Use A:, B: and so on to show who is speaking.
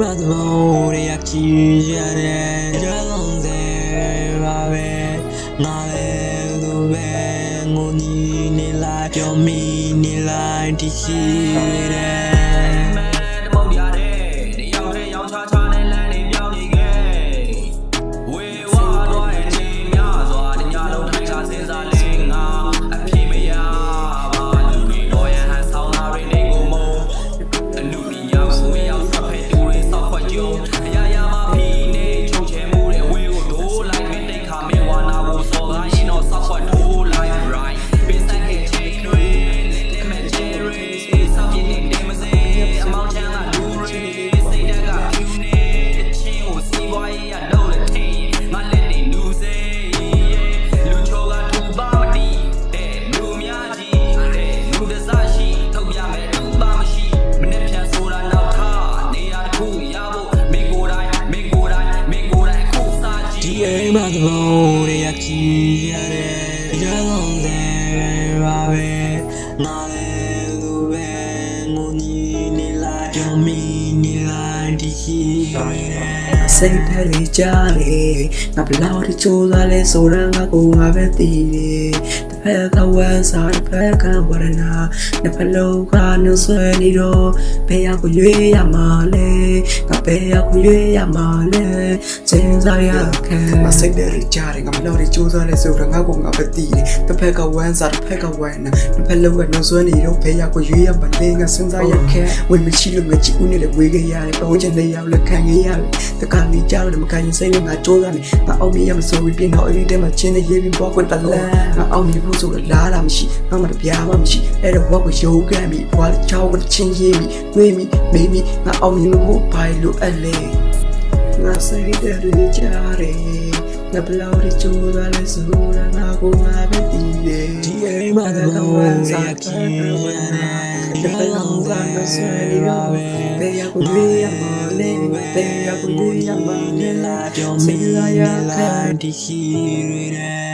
A: မှာသဘောရခီးရတဲ့ရလုံးစဲပါပဲငါလည်းသူပဲငိုညီနေလိုက်ပြောမိနေလိုက်ဒီရှိတဲ့အိမ်မှာသဘောရခီးရတဲ့ရလုံးစဲပါပဲငါလည်းသူပဲငိုညီနေလိုက်ပြောမိနေလိုက်ဒီရှိတဲ့စိတ်ထဲလေးကြားလေငါဘလောက်ထိချိုးသားလဲဆိုတော့ငါကိုငါပဲတည်တယ်တစ်ဖက်ကဝမ်းစားတစ်ဖက်ကဝရနာနှစ်ဖက်လုံးကနှုတ်ဆွဲနေတော့ဘယ်ရောက်ကိုရွေးရမှာလဲငါဘယ်ရောက်ကိုရွေးရမှာလဲစဉ်းစားရခဲ့မစိတ်ထဲလေးကြားလေငါဘလောက်ထိချိုးသားလဲဆိုတော့ငါကိုငါပဲတည်တယ်တစ်ဖက်ကဝမ်းစားတစ်ဖက်ကဝရနာနှစ်ဖက်လုံးကနှုတ်ဆွဲနေတော့ဘယ်ရောက်ကိုရွေးရမှာလဲငါစဉ်းစားရခဲ့ဝင်မရှိလို့ငါကြည့်ဦးနေလေဝေးခဲ့ရတယ်ပုံချင်လေးရောက်လက်ခံခဲ့ရတယ်တကယ်လေးကြားလို့မခံရင်စိတ်နဲ့ငါကြိုးစားနေငါအောင်မြင်ရမဆိုပြီးပြင်တော့အဲ့ဒီတဲမှာချင်းနဲ့ရေးပြီးဘောကွက်တလန်ငါအောင်မြင်ဖို့ဆိုတော့လားမရှိငါမှတပြားမှမရှိအဲ့တော့ဘောကိုရိုးကန်ပြီးဘွားလေးချောင်းကိုချင်းရေးပြီးတွေးမိမေးမိငါအောင်မြင်လို့ဘာလို့အဲ့လေငါစိတ်ထဲတွေကြားတယ်ငါဘလောက်ထိကြိုးစားလဲဆိုတော့ငါကိုငါပဲတည်တယ်ဒီအိမ်မှာတော့စားခီးရတယ်ရလုံးစားလို့ဆွဲနေပါပဲဘယ်ရောက်ကိုရွေးရမှာလဲဘယ်ရောက်ကိုရွေးရမှာလဲပြောမိရတဲ့ဒီရှိရတဲ့